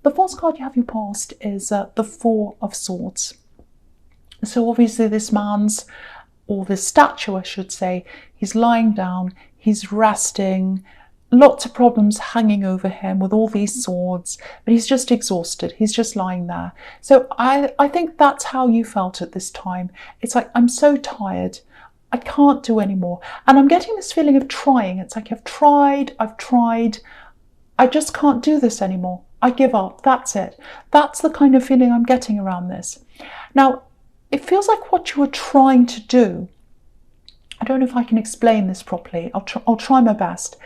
The false card you have your past is the Four of Swords. So obviously this man's, or this statue I should say, he's lying down, he's resting, lots of problems hanging over him with all these swords, but he's just exhausted, he's just lying there. So I think that's how you felt at this time. It's like, I'm so tired, I can't do anymore. And I'm getting this feeling of trying. It's like, I've tried, I just can't do this anymore. I give up, that's it. That's the kind of feeling I'm getting around this. Now, it feels like what you were trying to do, I don't know if I can explain this properly, I'll try my best.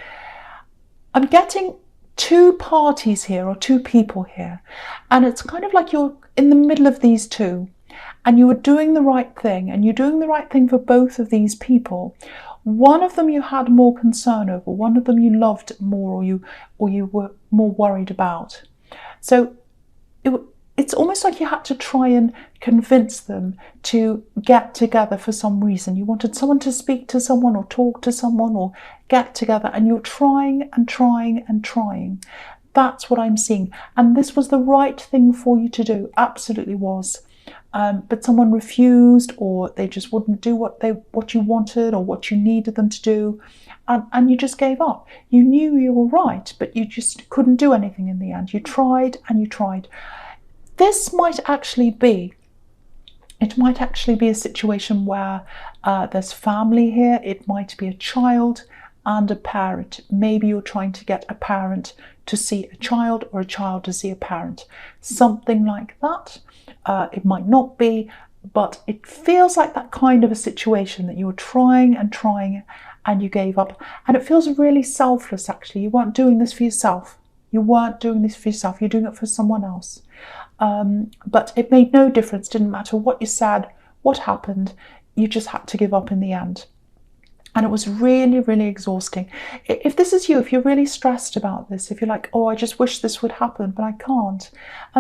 I'm getting two parties here, or two people here, and it's kind of like you're in the middle of these two, and you were doing the right thing, and you're doing the right thing for both of these people. One of them you had more concern over, one of them you loved more, or you were more worried about. So it's almost like you had to try and convince them to get together for some reason. You wanted someone to speak to someone, or talk to someone, or get together, and you're trying and trying and trying. That's what I'm seeing. And this was the right thing for you to do, absolutely was. But someone refused, or they just wouldn't do what you wanted or what you needed them to do, and you just gave up. You knew you were right, but you just couldn't do anything in the end. You tried and you tried. This might actually be a situation where there's family here. It might be a child and a parent. Maybe you're trying to get a parent to see a child, or a child to see a parent. Something like that. It might not be, but it feels like that kind of a situation, that you were trying and trying and you gave up. And it feels really selfless, actually. You weren't doing this for yourself. You're doing it for someone else. But it made no difference, didn't matter what you said, what happened, you just had to give up in the end. And it was really, really exhausting. If this is you, if you're really stressed about this, if you're like, oh, I just wish this would happen, but I can't.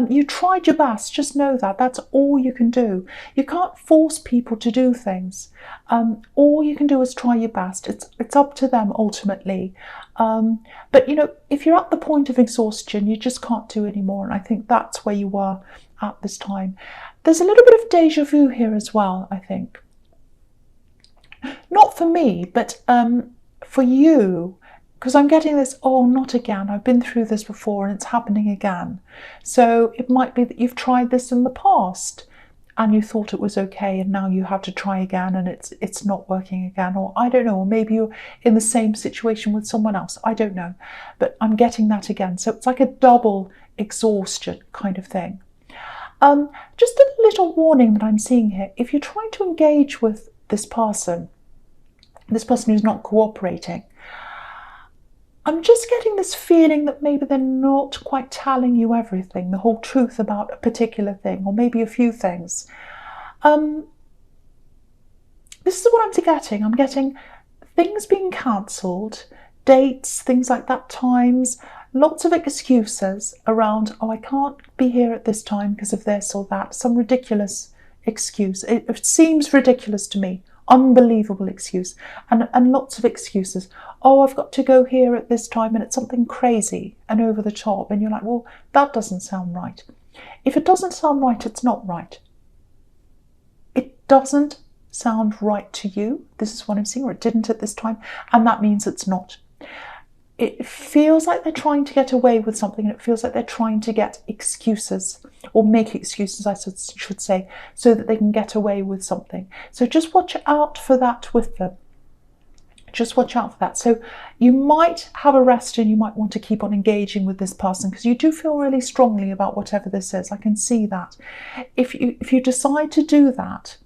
You tried your best, just know that. That's all you can do. You can't force people to do things. All you can do is try your best. It's up to them ultimately. But if you're at the point of exhaustion, you just can't do anymore. And I think that's where you were at this time. There's a little bit of deja vu here as well, I think. Not for me, but for you, because I'm getting this, oh, not again. I've been through this before and it's happening again. So it might be that you've tried this in the past and you thought it was okay, and now you have to try again and it's not working again. Or I don't know, or maybe you're in the same situation with someone else. I don't know, but I'm getting that again. So it's like a double exhaustion kind of thing. Just a little warning that I'm seeing here. If you're trying to engage with this person who's not cooperating, I'm just getting this feeling that maybe they're not quite telling you everything, the whole truth about a particular thing, or maybe a few things. This is what I'm getting. I'm getting things being cancelled, dates, things like that, times, lots of excuses around, oh, I can't be here at this time because of this or that, some ridiculous excuse. It seems ridiculous to me. Unbelievable excuse, and lots of excuses. Oh, I've got to go here at this time, and it's something crazy and over the top, and you're like, well, that doesn't sound right. If it doesn't sound right, it's not right. It doesn't sound right to you. This is what I'm seeing, or it didn't at this time, and that means it's not. It feels like they're trying to get away with something, and it feels like they're trying to get excuses, or make excuses, I should say, so that they can get away with something. So just watch out for that with them. Just watch out for that. So you might have a rest, and you might want to keep on engaging with this person because you do feel really strongly about whatever this is. I can see that. If you decide to do that,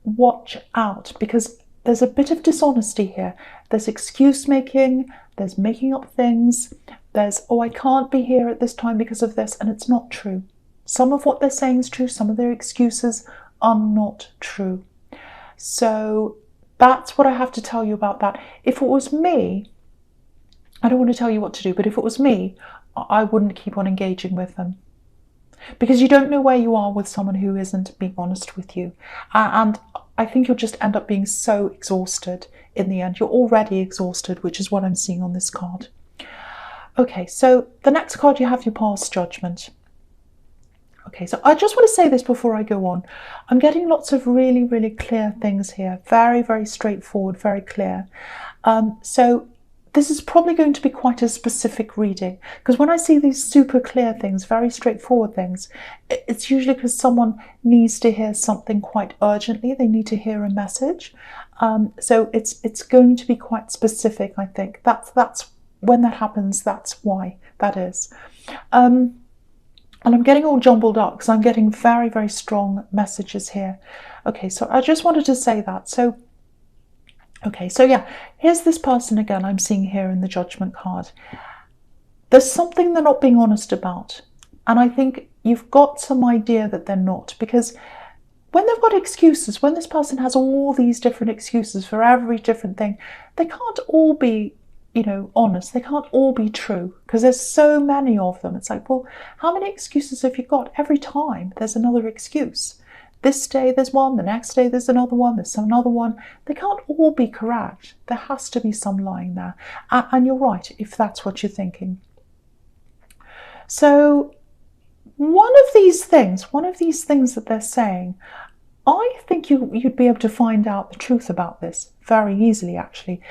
watch out, because there's a bit of dishonesty here. There's excuse making, there's making up things, there's, oh, I can't be here at this time because of this, and it's not true. Some of what they're saying is true, some of their excuses are not true. So that's what I have to tell you about that. If it was me, I don't want to tell you what to do, but if it was me, I wouldn't keep on engaging with them. Because you don't know where you are with someone who isn't being honest with you. And I think you'll just end up being so exhausted in the end. You're already exhausted, which is what I'm seeing on this card. Okay, so the next card you have your past judgment. Okay, so I just want to say this before I go on. I'm getting lots of really, really clear things here. Very, very straightforward, very clear. So this is probably going to be quite a specific reading, because when I see these super clear things, very straightforward things, it's usually because someone needs to hear something quite urgently. They need to hear a message. So it's going to be quite specific, I think. That's when that happens, that's why that is. And I'm getting all jumbled up because I'm getting very, very strong messages here. Okay, so I just wanted to say that. So, okay, so yeah, here's this person again I'm seeing here in the judgment card. There's something they're not being honest about. And I think you've got some idea that they're not, because when they've got excuses, when this person has all these different excuses for every different thing, they can't all be, honest. They can't all be true, because there's so many of them. It's like, well, how many excuses have you got? Every time there's another excuse. This day there's one, the next day there's another one, there's another one. They can't all be correct. There has to be some lying there. And you're right, if that's what you're thinking. So one of these things that they're saying, I think you'd be able to find out the truth about this very easily, actually.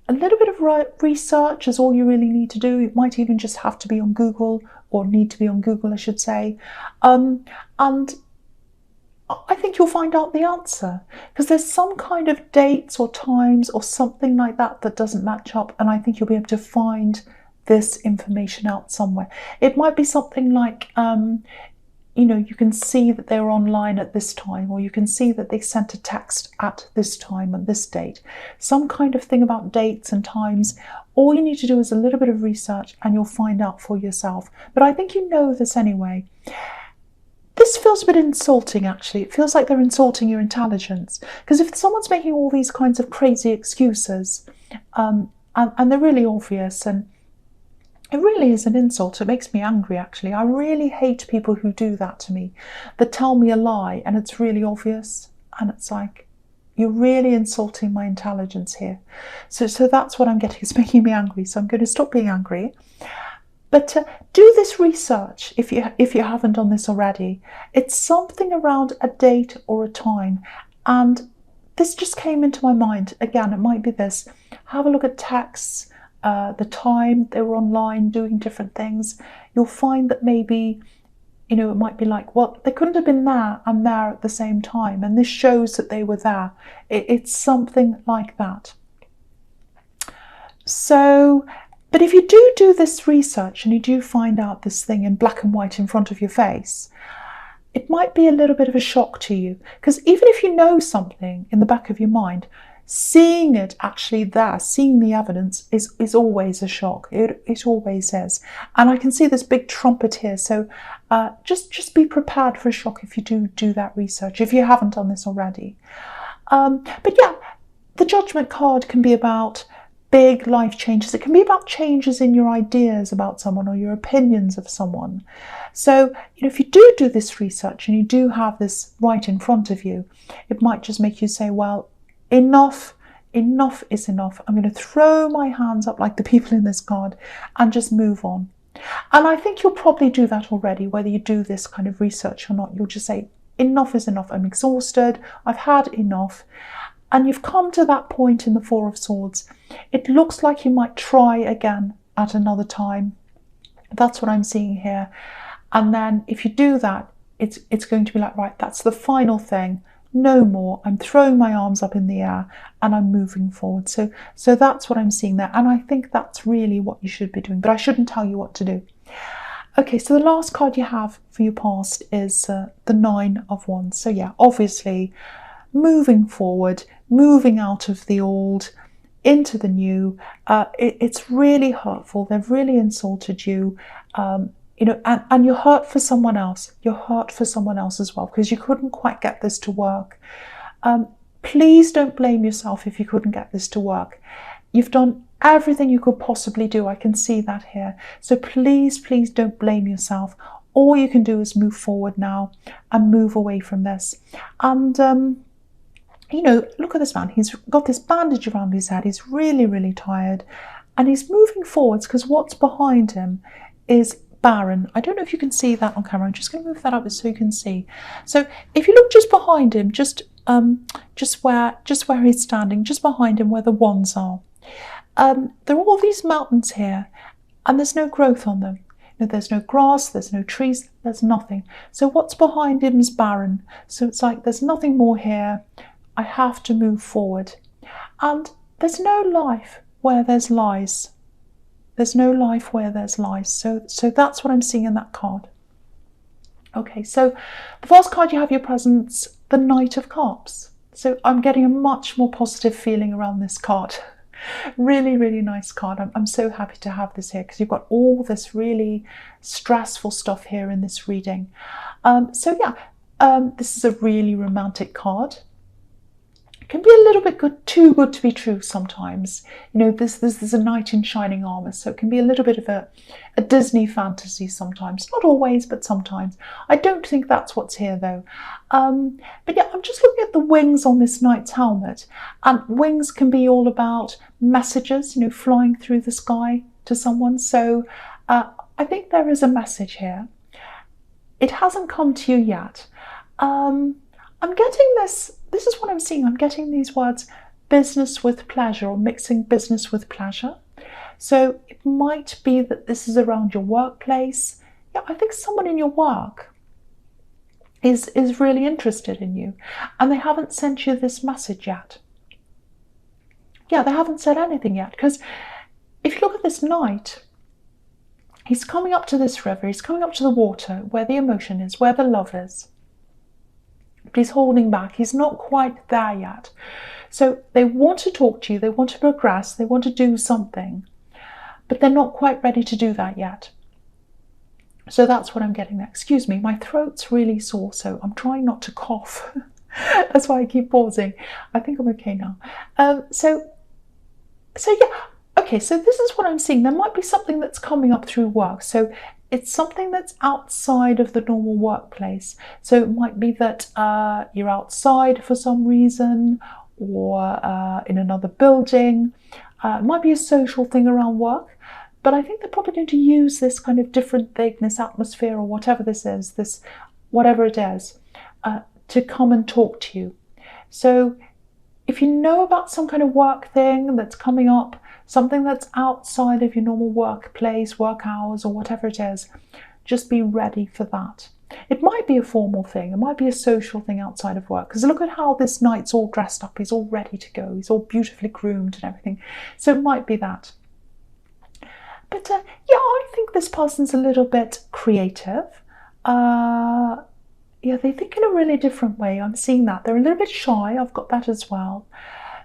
A little bit of research is all you really need to do. It might even just have to be on Google, or need to be on Google, I should say. And I think you'll find out the answer, because there's some kind of dates or times or something like that that doesn't match up, and I think you'll be able to find this information out somewhere. It might be something like, you can see that they were online at this time, or you can see that they sent a text at this time and this date. Some kind of thing about dates and times. All you need to do is a little bit of research and you'll find out for yourself. But I think you know this anyway. This feels a bit insulting, actually. It feels like they're insulting your intelligence. Because if someone's making all these kinds of crazy excuses, and they're really obvious, and it really is an insult. It makes me angry, actually. I really hate people who do that to me, that tell me a lie and it's really obvious. And it's like, you're really insulting my intelligence here. So that's what I'm getting. It's making me angry. So I'm going to stop being angry. But do this research if you haven't done this already. It's something around a date or a time. And this just came into my mind. Again, it might be this. Have a look at texts. The time they were online doing different things, you'll find that maybe, it might be like, well, they couldn't have been there and there at the same time, and this shows that they were there. It's something like that. So, but if you do this research and you do find out this thing in black and white in front of your face, it might be a little bit of a shock to you, because even if you know something in the back of your mind, seeing it actually there, seeing the evidence is always a shock. It always is. And I can see this big trumpet here. So just be prepared for a shock if you do that research, if you haven't done this already. But yeah, the judgment card can be about big life changes. It can be about changes in your ideas about someone or your opinions of someone. So, if you do this research and you do have this right in front of you, it might just make you say, well, enough is enough. I'm going to throw my hands up like the people in this card and just move on. And I think you'll probably do that already, whether you do this kind of research or not. You'll just say, enough is enough. I'm exhausted. I've had enough. And you've come to that point in the Four of Swords. It looks like you might try again at another time. That's what I'm seeing here. And then if you do that, it's going to be like, right, that's the final thing. No more. I'm throwing my arms up in the air and I'm moving forward. So that's what I'm seeing there. And I think that's really what you should be doing. But I shouldn't tell you what to do. Okay, so the last card you have for your past is the Nine of Wands. So yeah, obviously moving forward, moving out of the old into the new. It's really hurtful. They've really insulted you. And you're hurt for someone else. You're hurt for someone else as well, because you couldn't quite get this to work. Please don't blame yourself if you couldn't get this to work. You've done everything you could possibly do. I can see that here. So please don't blame yourself. All you can do is move forward now and move away from this. And, look at this man. He's got this bandage around his head. He's really, really tired. and he's moving forwards because what's behind him is barren. I don't know if you can see that on camera. I'm just going to move that up so you can see. So if you look just behind him, just where he's standing, just behind him where the wands are, there are all these mountains here, and there's no growth on them. There's no grass, there's no trees, there's nothing. So what's behind him is barren. So it's like there's nothing more here. I have to move forward. And there's no life where there's lies. There's no life where there's lies. So that's what I'm seeing in that card. Okay, so the first card you have your presence, the Knight of Cups. So I'm getting a much more positive feeling around this card. Really, really nice card. I'm so happy to have this here because you've got all this really stressful stuff here in this reading. This is a really romantic card. It can be a little bit too good to be true sometimes. This is a knight in shining armor, so it can be a little bit of a Disney fantasy sometimes. Not always, but sometimes. I don't think that's what's here though. But yeah, I'm just looking at the wings on this knight's helmet, and wings can be all about messages, flying through the sky to someone. So I think there is a message here. It hasn't come to you yet. I'm getting this is what I'm seeing. I'm getting these words, business with pleasure, or mixing business with pleasure. So it might be that this is around your workplace. Yeah, I think someone in your work is really interested in you, and they haven't sent you this message yet. Yeah, they haven't said anything yet, because if you look at this knight, he's coming up to this river, he's coming up to the water where the emotion is, where the love is. But he's holding back. He's not quite there yet. So they want to talk to you, they want to progress, they want to do something, but they're not quite ready to do that yet. So that's what I'm getting there. Excuse me, my throat's really sore, so I'm trying not to cough. That's why I keep pausing. I think I'm okay now. So yeah, okay, so this is what I'm seeing. There might be something that's coming up through work. So it's something that's outside of the normal workplace. So it might be that you're outside for some reason, or in another building. It might be a social thing around work, but I think they're probably going to use this kind of different thing, this atmosphere, or whatever this is, this whatever it is, to come and talk to you. So if you know about some kind of work thing that's coming up, something that's outside of your normal workplace, work hours, or whatever it is, just be ready for that. It might be a formal thing, it might be a social thing outside of work, because look at how this knight's all dressed up, he's all ready to go, he's all beautifully groomed and everything. So it might be that. But yeah, I think this person's a little bit creative. Yeah, they think in a really different way. I'm seeing that. They're a little bit shy, I've got that as well.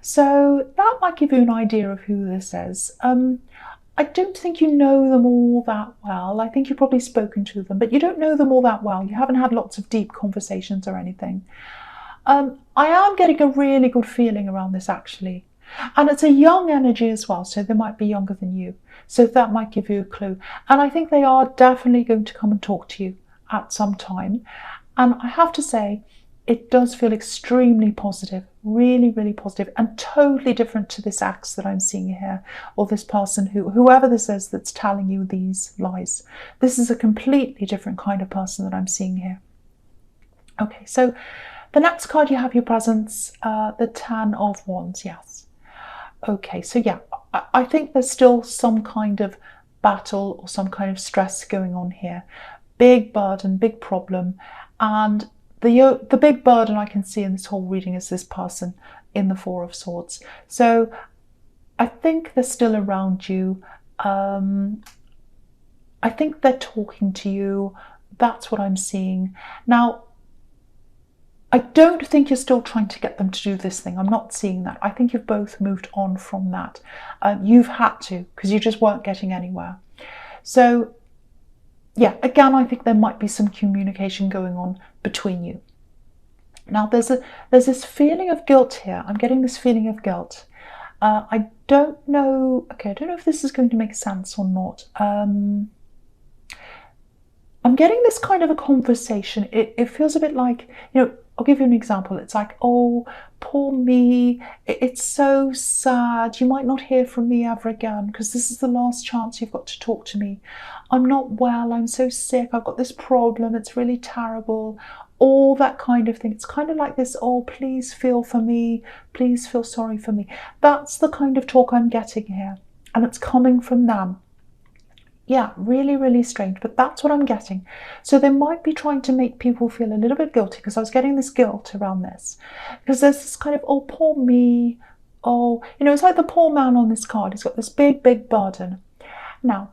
So that might give you an idea of who this is. I don't think you know them all that well. I think you've probably spoken to them, but you don't know them all that well. You haven't had lots of deep conversations or anything. I am getting a really good feeling around this, actually. And it's a young energy as well, so they might be younger than you. So that might give you a clue. And I think they are definitely going to come and talk to you at some time. And I have to say, it does feel extremely positive, really, really positive, and totally different to this ex that I'm seeing here, or this person, whoever this is that's telling you these lies. This is a completely different kind of person that I'm seeing here. Okay, so the next card you have your presence, the Ten of Wands, yes. Okay, so yeah, I think there's still some kind of battle or some kind of stress going on here. Big burden, big problem, and the big burden I can see in this whole reading is this person in the Four of Swords. So I think they're still around you. I think they're talking to you. That's what I'm seeing. Now, I don't think you're still trying to get them to do this thing. I'm not seeing that. I think you've both moved on from that. You've had to, because you just weren't getting anywhere. So yeah, again, I think there might be some communication going on between you. Now, there's this feeling of guilt here. I'm getting this feeling of guilt. I don't know. Okay, I don't know if this is going to make sense or not. I'm getting this kind of a conversation. It feels a bit like, I'll give you an example. It's like, oh, poor me. It's so sad. You might not hear from me ever again because this is the last chance you've got to talk to me. I'm not well. I'm so sick. I've got this problem. It's really terrible. All that kind of thing. It's kind of like this, oh, please feel for me. Please feel sorry for me. That's the kind of talk I'm getting here. And it's coming from them. Yeah, really, really strange, but that's what I'm getting. So they might be trying to make people feel a little bit guilty, because I was getting this guilt around this. Because there's this kind of, oh, poor me. Oh, it's like the poor man on this card. He's got this big, big burden. Now,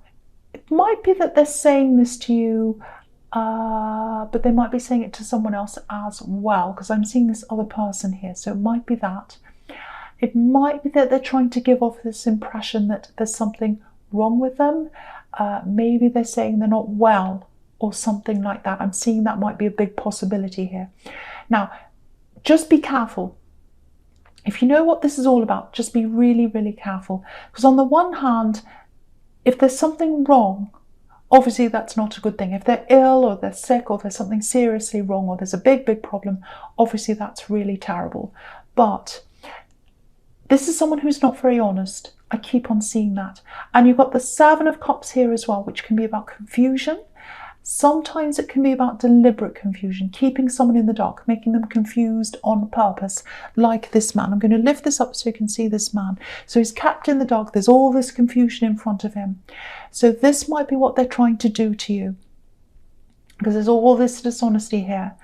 it might be that they're saying this to you, but they might be saying it to someone else as well, because I'm seeing this other person here. So it might be that. It might be that they're trying to give off this impression that there's something wrong with them. Maybe they're saying they're not well or something like that. I'm seeing that might be a big possibility here. Now, just be careful. If you know what this is all about, just be really, really careful. Because on the one hand, if there's something wrong, obviously that's not a good thing. If they're ill or they're sick or there's something seriously wrong or there's a big, big problem, obviously that's really terrible. But this is someone who's not very honest. I keep on seeing that. And you've got the Seven of Cups here as well, which can be about confusion. Sometimes it can be about deliberate confusion, keeping someone in the dark, making them confused on purpose, like this man. I'm going to lift this up so you can see this man. So he's kept in the dark. There's all this confusion in front of him. So this might be what they're trying to do to you, because there's all this dishonesty here.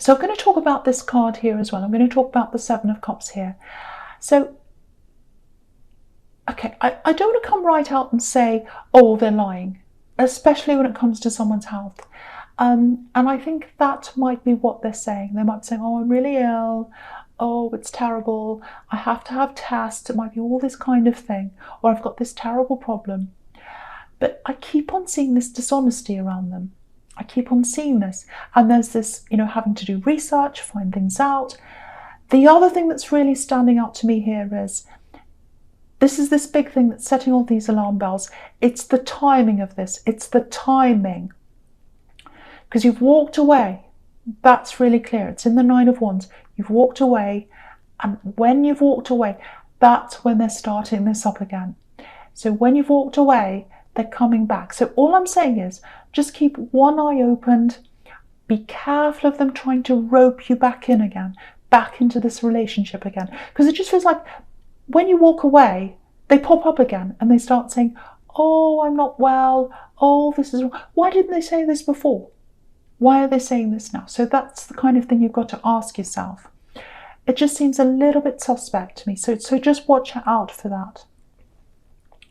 So I'm going to talk about this card here as well. I'm going to talk about the Seven of Cups here. So, okay, I don't want to come right out and say, oh, they're lying, especially when it comes to someone's health. And I think that might be what they're saying. They might be saying, oh, I'm really ill. Oh, it's terrible. I have to have tests. It might be all this kind of thing. Or I've got this terrible problem. But I keep on seeing this dishonesty around them. I keep on seeing this. And there's this, having to do research, find things out. The other thing that's really standing out to me here is, this is this big thing that's setting all these alarm bells. It's the timing of this. It's the timing. Because you've walked away. That's really clear. It's in the Nine of Wands. You've walked away. And when you've walked away, that's when they're starting this up again. So when you've walked away, they're coming back. So all I'm saying is, just keep one eye opened. Be careful of them trying to rope you back in again, back into this relationship again. Because it just feels like when you walk away, they pop up again and they start saying, oh, I'm not well. Oh, this is wrong. Why didn't they say this before? Why are they saying this now? So that's the kind of thing you've got to ask yourself. It just seems a little bit suspect to me. So just watch out for that.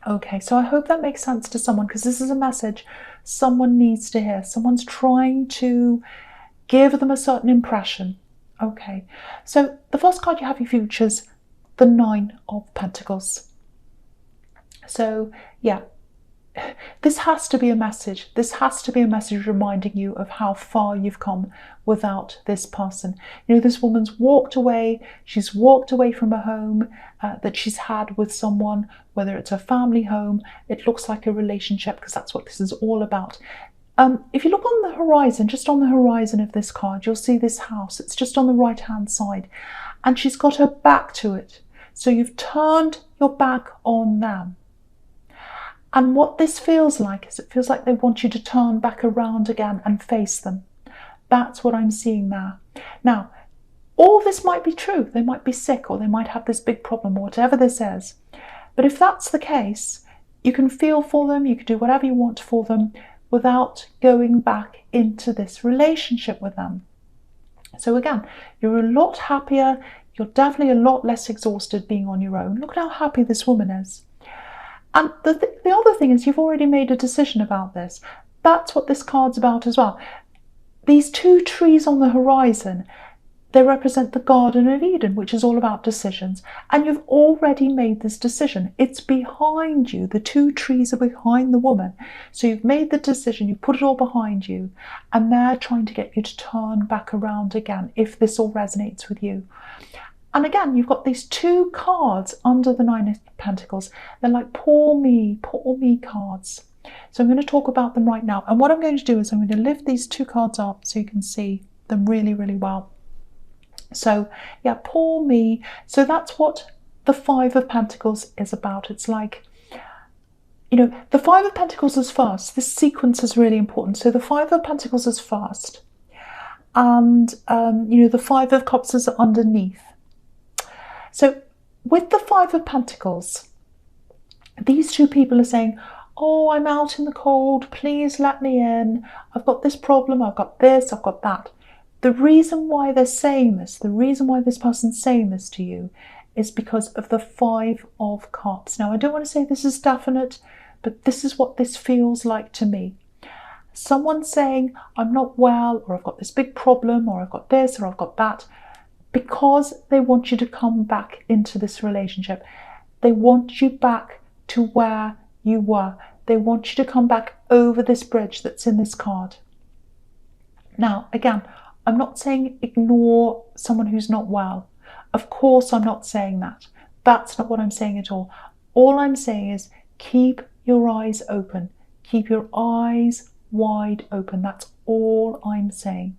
Okay, so I hope that makes sense to someone, because this is a message someone needs to hear. Someone's trying to give them a certain impression. Okay, so the first card you have your futures, the Nine of Pentacles. So yeah, this has to be a message. This has to be a message reminding you of how far you've come without this person. This woman's walked away. She's walked away from a home that she's had with someone, whether it's a family home. It looks like a relationship, because that's what this is all about. If you look on the horizon, just on the horizon of this card, you'll see this house. It's just on the right-hand side, and she's got her back to it. So you've turned your back on them. And what this feels like is, it feels like they want you to turn back around again and face them. That's what I'm seeing there. Now, all this might be true. They might be sick, or they might have this big problem, or whatever this is. But if that's the case, you can feel for them, you can do whatever you want for them without going back into this relationship with them. So again, you're a lot happier. You're definitely a lot less exhausted being on your own. Look at how happy this woman is. And the other thing is, you've already made a decision about this. That's what this card's about as well. These two trees on the horizon, they represent the Garden of Eden, which is all about decisions. And you've already made this decision. It's behind you. The two trees are behind the woman. So you've made the decision, you put it all behind you, and they're trying to get you to turn back around again, if this all resonates with you. And again, you've got these two cards under the Nine of Pentacles. They're like poor me cards. So I'm going to talk about them right now. And what I'm going to do is I'm going to lift these two cards up so you can see them really, really well. So yeah, poor me. So that's what the Five of Pentacles is about. It's like, you know, the Five of Pentacles is first. This sequence is really important. So the Five of Pentacles is first. And, you know, the Five of Cups is underneath. So with the Five of Pentacles, these two people are saying, oh, I'm out in the cold, please let me in. I've got this problem, I've got this, I've got that. The reason why they're saying this, the reason why this person's saying this to you is because of the Five of Cups. Now, I don't want to say this is definite, but this is what this feels like to me. Someone saying, I'm not well, or I've got this big problem, or I've got this, or I've got that, because they want you to come back into this relationship. They want you back to where you were. They want you to come back over this bridge that's in this card. Now, again, I'm not saying ignore someone who's not well. Of course, I'm not saying that. That's not what I'm saying at all. All I'm saying is keep your eyes open. Keep your eyes wide open. That's all I'm saying.